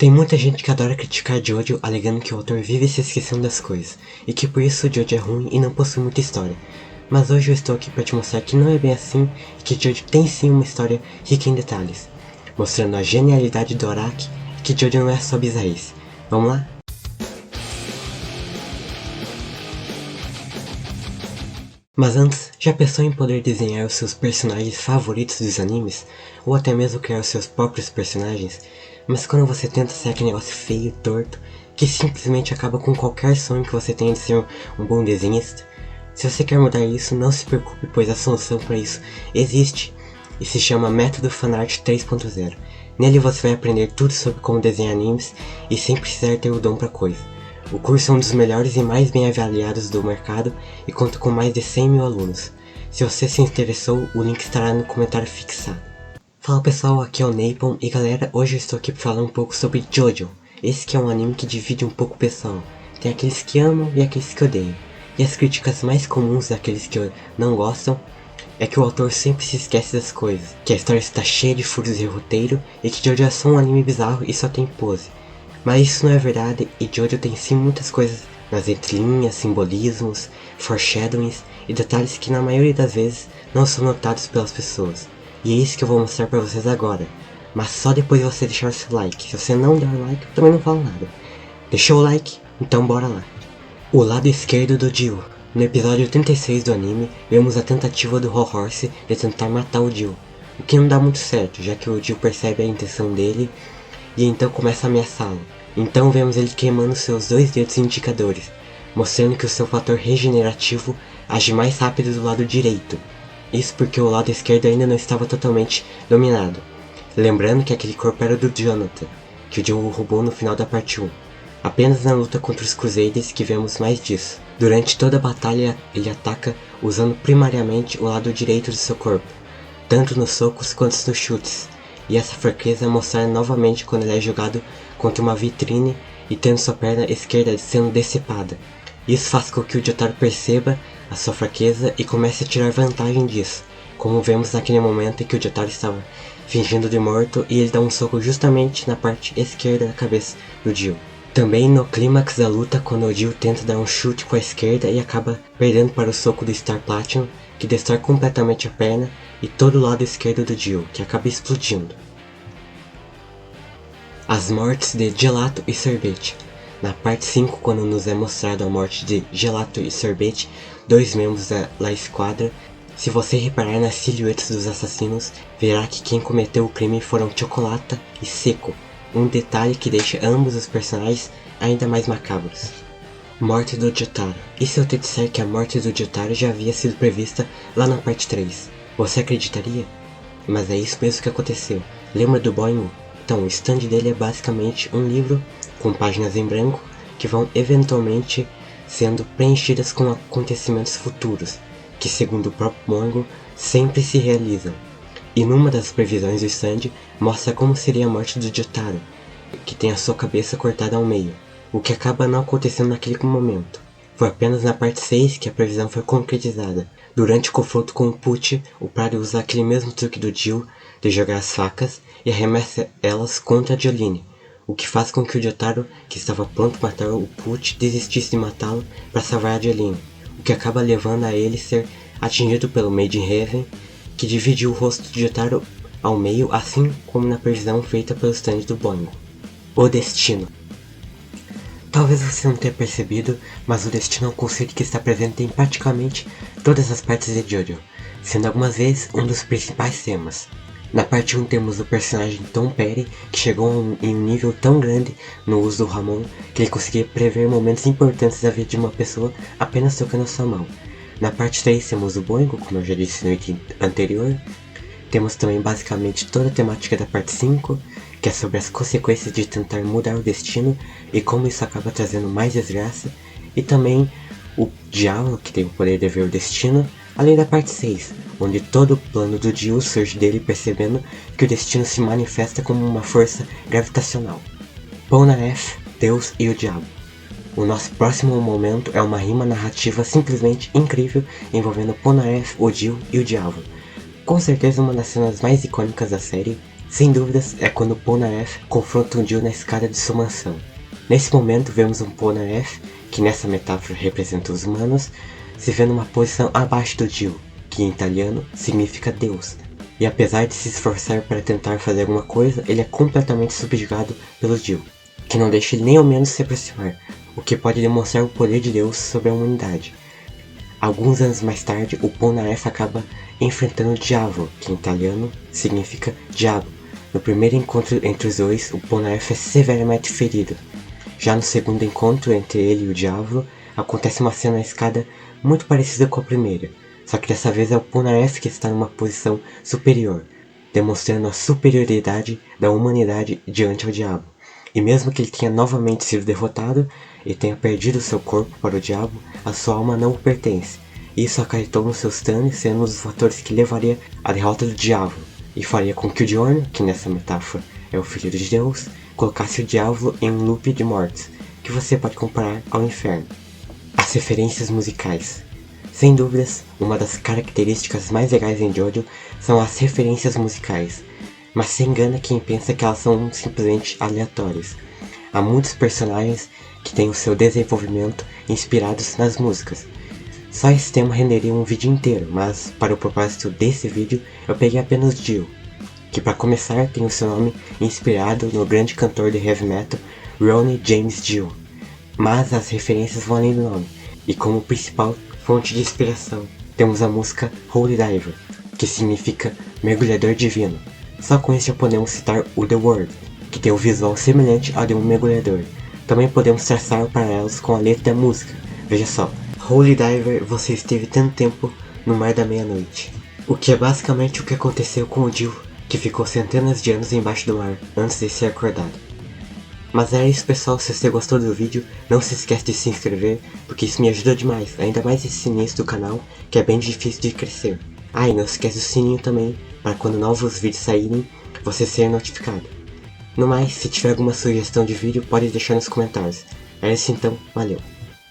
Tem muita gente que adora criticar Jojo, alegando que o autor vive se esquecendo das coisas, e que por isso Jojo é ruim e não possui muita história. Mas hoje eu estou aqui para te mostrar que não é bem assim e que Jojo tem sim uma história rica em detalhes, mostrando a genialidade do Araki e que Jojo não é só bizarrice. Vamos lá? Mas antes, já pensou em poder desenhar os seus personagens favoritos dos animes? Ou até mesmo criar os seus próprios personagens? Mas quando você tenta ser aquele negócio feio e torto, que simplesmente acaba com qualquer sonho que você tenha de ser um bom desenhista? Se você quer mudar isso, não se preocupe, pois a solução para isso existe e se chama Método Fanart 3.0. Nele você vai aprender tudo sobre como desenhar animes e sem precisar ter o dom para coisa. O curso é um dos melhores e mais bem avaliados do mercado e conta com mais de 100 mil alunos. Se você se interessou, o link estará no comentário fixado. Fala pessoal, aqui é o Napon e galera, hoje eu estou aqui para falar um pouco sobre Jojo. Esse que é um anime que divide um pouco o pessoal. Tem aqueles que amam e aqueles que odeiam. E as críticas mais comuns daqueles que não gostam é que o autor sempre se esquece das coisas, que a história está cheia de furos de roteiro e que Jojo é só um anime bizarro e só tem pose. Mas isso não é verdade e Jojo tem sim muitas coisas nas entrelinhas, simbolismos, foreshadowings e detalhes que na maioria das vezes não são notados pelas pessoas. E é isso que eu vou mostrar pra vocês agora. Mas só depois de você deixar o seu like. Se você não der o like, eu também não falo nada. Deixou o like? Então bora lá. O lado esquerdo do Dio. No episódio 36 do anime, vemos a tentativa do Ho-Horse de tentar matar o Dio. O que não dá muito certo, já que o Dio percebe a intenção dele e então começa a ameaçá-lo. Então vemos ele queimando seus 2 dedos indicadores, mostrando que o seu fator regenerativo age mais rápido do lado direito. Isso porque o lado esquerdo ainda não estava totalmente dominado. Lembrando que aquele corpo era do Jonathan, que o Dio roubou no final da parte 1. Apenas na luta contra os Crusaders que vemos mais disso. Durante toda a batalha ele ataca usando primariamente o lado direito do seu corpo, tanto nos socos quanto nos chutes. E essa fraqueza é mostrada novamente quando ele é jogado contra uma vitrine e tendo sua perna esquerda sendo decepada. Isso faz com que o Jotaro perceba a sua fraqueza e comece a tirar vantagem disso, como vemos naquele momento em que o Jotaro estava fingindo de morto e ele dá um soco justamente na parte esquerda da cabeça do Dio. Também no clímax da luta, quando o Dio tenta dar um chute com a esquerda e acaba perdendo para o soco do Star Platinum, que destrói completamente a perna e todo o lado esquerdo do Dio, que acaba explodindo. As mortes de Gelato e Sorvete. Na parte 5, quando nos é mostrado a morte de Gelato e Sorvete, 2 membros da La Esquadra, se você reparar nas silhuetas dos assassinos, verá que quem cometeu o crime foram Chocolata e Seco, um detalhe que deixa ambos os personagens ainda mais macabros. Morte do Jotaro. E se eu te disser que a morte do Jotaro já havia sido prevista lá na parte 3? Você acreditaria? Mas é isso mesmo que aconteceu. Lembra do Boing? Então, o stand dele é basicamente um livro com páginas em branco que vão eventualmente sendo preenchidas com acontecimentos futuros, que segundo o próprio Boing sempre se realizam. E numa das previsões do stand mostra como seria a morte do Jotaro, que tem a sua cabeça cortada ao meio, o que acaba não acontecendo naquele momento. Foi apenas na parte 6 que a previsão foi concretizada. Durante o confronto com o Pucci, o Prado usa aquele mesmo truque do Dio de jogar as facas e arremessa elas contra a Jolene, o que faz com que o Jotaro, que estava pronto para matar o Pucci, desistisse de matá-lo para salvar a Jolene, o que acaba levando a ele ser atingido pelo Made in Heaven, que dividiu o rosto de Jotaro ao meio, assim como na previsão feita pelo stand do Boing. O Destino. Talvez você não tenha percebido, mas o destino é um conceito que está presente em praticamente todas as partes de Jojo, sendo algumas vezes um dos principais temas. Na parte 1 temos o personagem Tom Perry, que chegou em um nível tão grande no uso do Ramon que ele conseguia prever momentos importantes da vida de uma pessoa apenas tocando sua mão. Na parte 3 temos o Boing, como eu já disse no item anterior. Temos também basicamente toda a temática da parte 5, que é sobre as consequências de tentar mudar o destino e como isso acaba trazendo mais desgraça. E também o Diabo, que tem o poder de ver o destino, além da parte 6, onde todo o plano do Dio surge dele percebendo que o destino se manifesta como uma força gravitacional. Polnareff, Deus e o Diabo. O nosso próximo momento é uma rima narrativa simplesmente incrível envolvendo Polnareff, o Dio e o Diabo. Com certeza uma das cenas mais icônicas da série, Sem dúvidas, é quando Polnareff confronta um Jill na escada de sua mansão. Nesse momento, vemos um Polnareff, que nessa metáfora representa os humanos, se vê numa posição abaixo do Jill, que em italiano significa Deus. E apesar de se esforçar para tentar fazer alguma coisa, ele é completamente subjugado pelo Jill, que não deixa ele nem ao menos se aproximar, o que pode demonstrar o poder de Deus sobre a humanidade. Alguns anos mais tarde, o Polnareff acaba enfrentando o Diavolo, que em italiano significa diabo. No primeiro encontro entre os dois, o Polnareff é severamente ferido. Já no segundo encontro entre ele e o Diavolo, acontece uma cena na escada muito parecida com a primeira, só que dessa vez é o Polnareff que está numa posição superior, demonstrando a superioridade da humanidade diante ao diabo. E mesmo que ele tenha novamente sido derrotado e tenha perdido seu corpo para o diabo, a sua alma não o pertence. Isso acarretou nos seus danos, sendo um dos fatores que levaria à derrota do diabo, e faria com que o Diorno, que nessa metáfora é o filho de Deus, colocasse o diabo em um loop de mortes, que você pode comparar ao inferno. As referências musicais. Sem dúvidas, uma das características mais legais em JoJo são as referências musicais, mas se engana quem pensa que elas são simplesmente aleatórias. Há muitos personagens que têm o seu desenvolvimento inspirados nas músicas. Só esse tema renderia um vídeo inteiro, mas para o propósito desse vídeo eu peguei apenas Jill, que para começar tem o seu nome inspirado no grande cantor de heavy metal Ronnie James Dio. Mas as referências vão além do nome, e como principal fonte de inspiração temos a música Holy Diver, que significa mergulhador divino. Só com isso já podemos citar o The World, que tem um visual semelhante ao de um mergulhador. Também podemos traçar paralelos com a letra da música. Veja só, Holy Diver, você esteve tanto tempo no mar da meia-noite. O que é basicamente o que aconteceu com o Jill, que ficou centenas de anos embaixo do mar antes de ser acordado. Mas é isso, pessoal. Se você gostou do vídeo, não se esquece de se inscrever, porque isso me ajuda demais, ainda mais esse início do canal, que é bem difícil de crescer. Ah, e não se esquece do sininho também, para quando novos vídeos saírem, você ser notificado. No mais, se tiver alguma sugestão de vídeo, pode deixar nos comentários. É isso então, valeu!